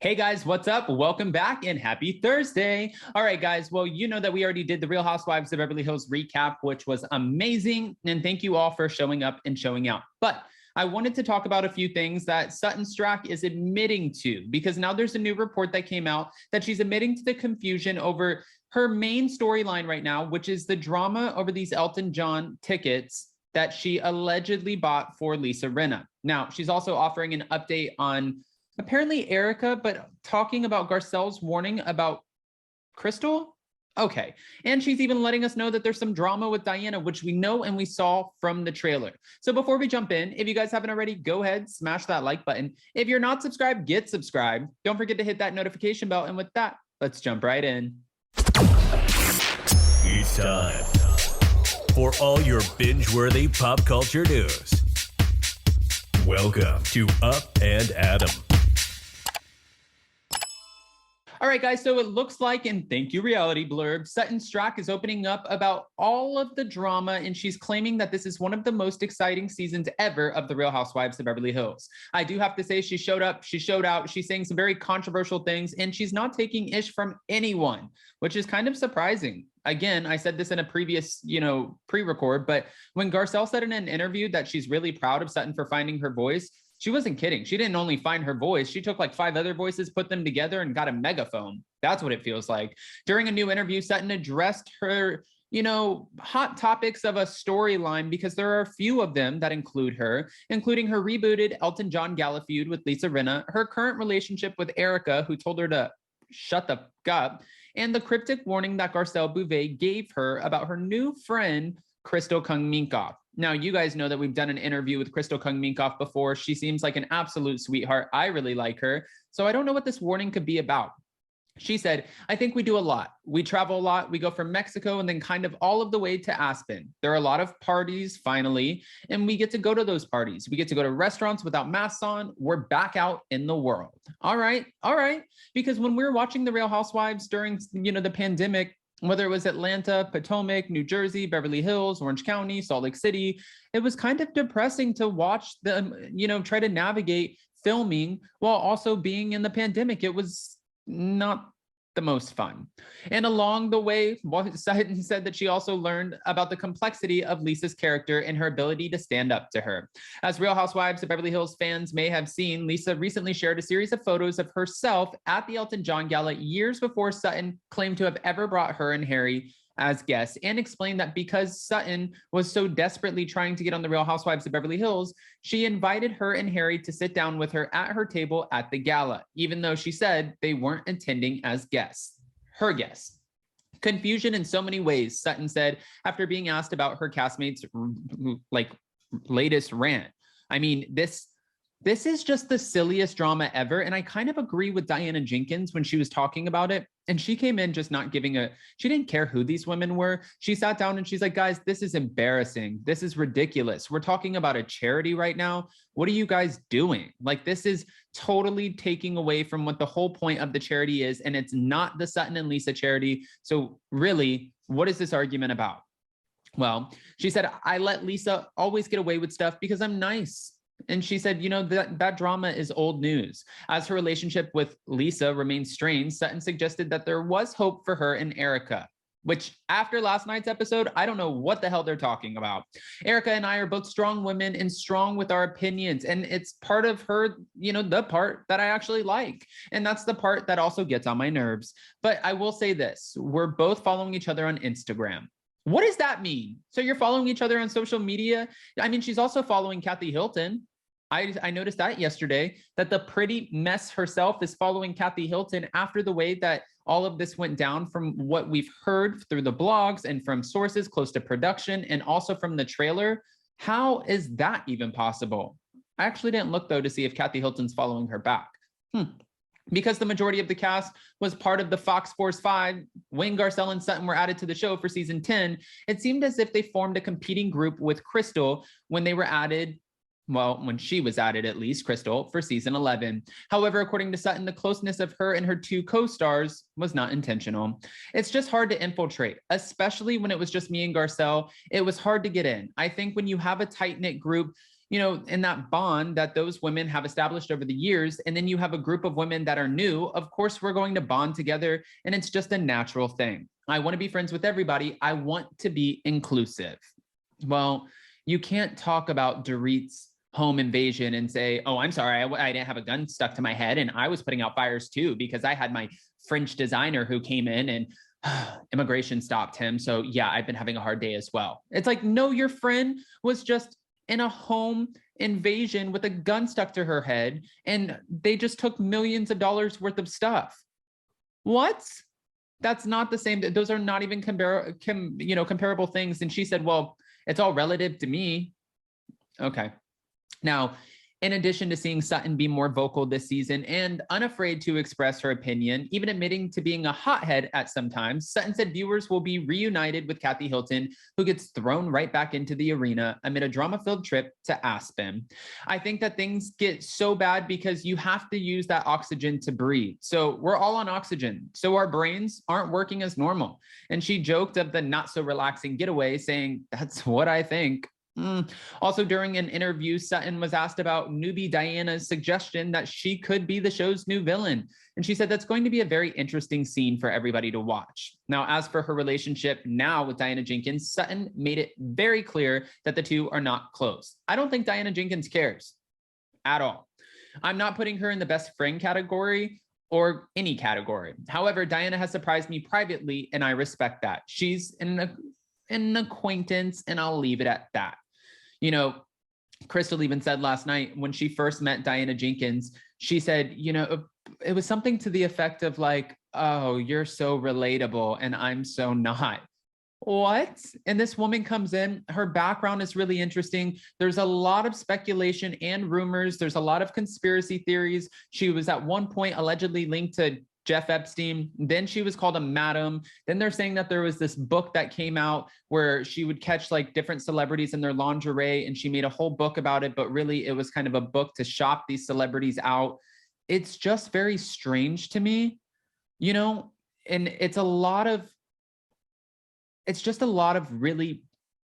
Hey guys, what's up? Welcome back and happy Thursday. All right, guys. Well, you know that we already did the Real Housewives of Beverly Hills recap, which was amazing. And thank you all for showing up and showing out. But I wanted to talk about a few things that Sutton Stracke is admitting to, because now there's a new report that came out that she's admitting to the confusion over her main storyline right now, which is the drama over these Elton John tickets that she allegedly bought for Rinna. Now, she's also offering an update on apparently Erika, but talking about Garcelle's warning about Crystal. Okay. And she's even letting us know that there's some drama with Diana, which we know and we saw from the trailer. So before we jump in, if you guys haven't already, go ahead, smash that like button. If you're not subscribed, get subscribed. Don't forget to hit that notification bell. And with that, let's jump right in. It's time for all your binge-worthy pop culture news. Welcome to Up and Adam. All right, guys, so it looks like, and thank you, Reality Blurb, Sutton Stracke is opening up about all of the drama, and she's claiming that this is one of the most exciting seasons ever of The Real Housewives of Beverly Hills. I do have to say she showed up, she showed out, she's saying some very controversial things, and she's not taking ish from anyone, which is kind of surprising. Again, I said this in a previous, pre-record, but when Garcelle said in an interview that she's really proud of Sutton for finding her voice, she wasn't kidding. She didn't only find her voice. She took like 5 other voices, put them together, and got a megaphone. That's what it feels like. During a new interview, Sutton addressed her, hot topics of a storyline, because there are a few of them that include her, including her rebooted Elton John gala feud with Rinna, her current relationship with Erika, who told her to shut the fuck up, and the cryptic warning that Garcelle Beauvais gave her about her new friend, Crystal Kung-Minkoff. Now, you guys know that we've done an interview with Crystal Kung-Minkoff before. She seems like an absolute sweetheart. I really like her. So I don't know what this warning could be about. She said, I think we do a lot. We travel a lot. We go from Mexico and then kind of all of the way to Aspen. There are a lot of parties, finally, and we get to go to those parties. We get to go to restaurants without masks on. We're back out in the world. All right. Because when we were watching The Real Housewives during, the pandemic, whether it was Atlanta, Potomac, New Jersey, Beverly Hills, Orange County, Salt Lake City, it was kind of depressing to watch them, try to navigate filming while also being in the pandemic. It was not the most fun. And along the way, Sutton said that she also learned about the complexity of Lisa's character and her ability to stand up to her. As Real Housewives of Beverly Hills fans may have seen, Lisa recently shared a series of photos of herself at the Elton John gala years before Sutton claimed to have ever brought her and Harry as guests, and explained that because Sutton was so desperately trying to get on the Real Housewives of Beverly Hills, she invited her and Harry to sit down with her at her table at the gala, even though she said they weren't attending as guests, her guests. Confusion in so many ways, Sutton said after being asked about her castmates' latest rant. I mean, this is just the silliest drama ever. And I kind of agree with Diana Jenkins when she was talking about it. And she came in just not giving she didn't care who these women were. She sat down and she's like, guys, this is embarrassing. This is ridiculous. We're talking about a charity right now. What are you guys doing? Like, this is totally taking away from what the whole point of the charity is. And it's not the Sutton and Lisa charity. So really, what is this argument about? Well, she said, I let Lisa always get away with stuff because I'm nice. And she said, that drama is old news. As her relationship with Lisa remains strained, Sutton suggested that there was hope for her and Erika, which after last night's episode, I don't know what the hell they're talking about. Erika and I are both strong women and strong with our opinions. And it's part of her, the part that I actually like. And that's the part that also gets on my nerves. But I will say this, we're both following each other on Instagram. What does that mean? So you're following each other on social media? I mean, she's also following Kathy Hilton. I noticed that yesterday, that the pretty mess herself is following Kathy Hilton after the way that all of this went down, from what we've heard through the blogs and from sources close to production and also from the trailer. How is that even possible? I actually didn't look, though, to see if Kathy Hilton's following her back. Because the majority of the cast was part of the Fox Force 5, Wayne, Garcelle, and Sutton were added to the show for season 10. It seemed as if they formed a competing group with Crystal when they were added. Well, when she was added, at least, Crystal, for season 11. However, according to Sutton, the closeness of her and her 2 co-stars was not intentional. It's just hard to infiltrate, especially when it was just me and Garcelle. It was hard to get in. I think when you have a tight-knit group, in that bond that those women have established over the years. And then you have a group of women that are new. Of course, we're going to bond together, and it's just a natural thing. I want to be friends with everybody. I want to be inclusive. Well, you can't talk about Dorit's home invasion and say, oh, I'm sorry, I didn't have a gun stuck to my head, and I was putting out fires too because I had my French designer who came in and immigration stopped him. So yeah, I've been having a hard day as well. It's like, no, your friend was just in a home invasion with a gun stuck to her head, and they just took millions of dollars worth of stuff. What? That's not the same. Those are not even comparable things. And she said, well, it's all relative to me. Okay. Now, in addition to seeing Sutton be more vocal this season and unafraid to express her opinion, even admitting to being a hothead at some times, Sutton said viewers will be reunited with Kathy Hilton, who gets thrown right back into the arena amid a drama-filled trip to Aspen. I think that things get so bad because you have to use that oxygen to breathe. So we're all on oxygen, so our brains aren't working as normal. And she joked of the not so relaxing getaway, saying, that's what I think. Also, during an interview, Sutton was asked about newbie Diana's suggestion that she could be the show's new villain. And she said that's going to be a very interesting scene for everybody to watch. Now, as for her relationship now with Diana Jenkins, Sutton made it very clear that the two are not close. I don't think Diana Jenkins cares at all. I'm not putting her in the best friend category or any category. However, Diana has surprised me privately, and I respect that. She's an acquaintance, and I'll leave it at that. Crystal even said last night when she first met Diana Jenkins, she said, it was something to the effect of like, oh, you're so relatable and I'm so not. What? And this woman comes in, her background is really interesting. There's a lot of speculation and rumors. There's a lot of conspiracy theories. She was at one point allegedly linked to Jeff Epstein. Then she was called a madam. Then they're saying that there was this book that came out where she would catch like different celebrities in their lingerie, and she made a whole book about it, but really it was kind of a book to shop these celebrities out. It's just very strange to me, and it's just a lot of really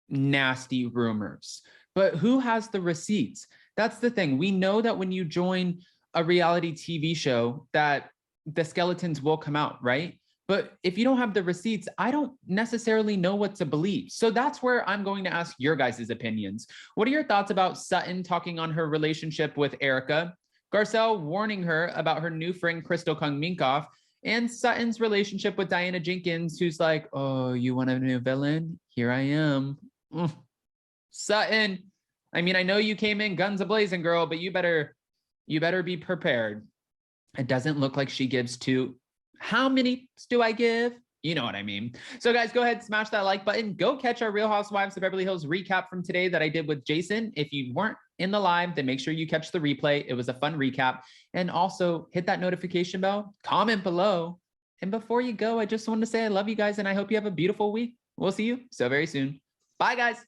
nasty rumors. But who has the receipts? That's the thing. We know that when you join a reality TV show that the skeletons will come out, right? But if you don't have the receipts, I don't necessarily know what to believe. So that's where I'm going to ask your guys' opinions. What are your thoughts about Sutton talking on her relationship with Erika, Garcelle warning her about her new friend Crystal Kung-Minkoff, and Sutton's relationship with Diana Jenkins, who's like, oh, you want a new villain? Here I am. Sutton, I mean, I know you came in guns a-blazing, girl, but you better be prepared. It doesn't look like she gives two. How many do I give? You know what I mean. So guys, go ahead, smash that like button. Go catch our Real Housewives of Beverly Hills recap from today that I did with Jason. If you weren't in the live, then make sure you catch the replay. It was a fun recap. And also hit that notification bell, comment below. And before you go, I just want to say I love you guys and I hope you have a beautiful week. We'll see you so very soon. Bye, guys.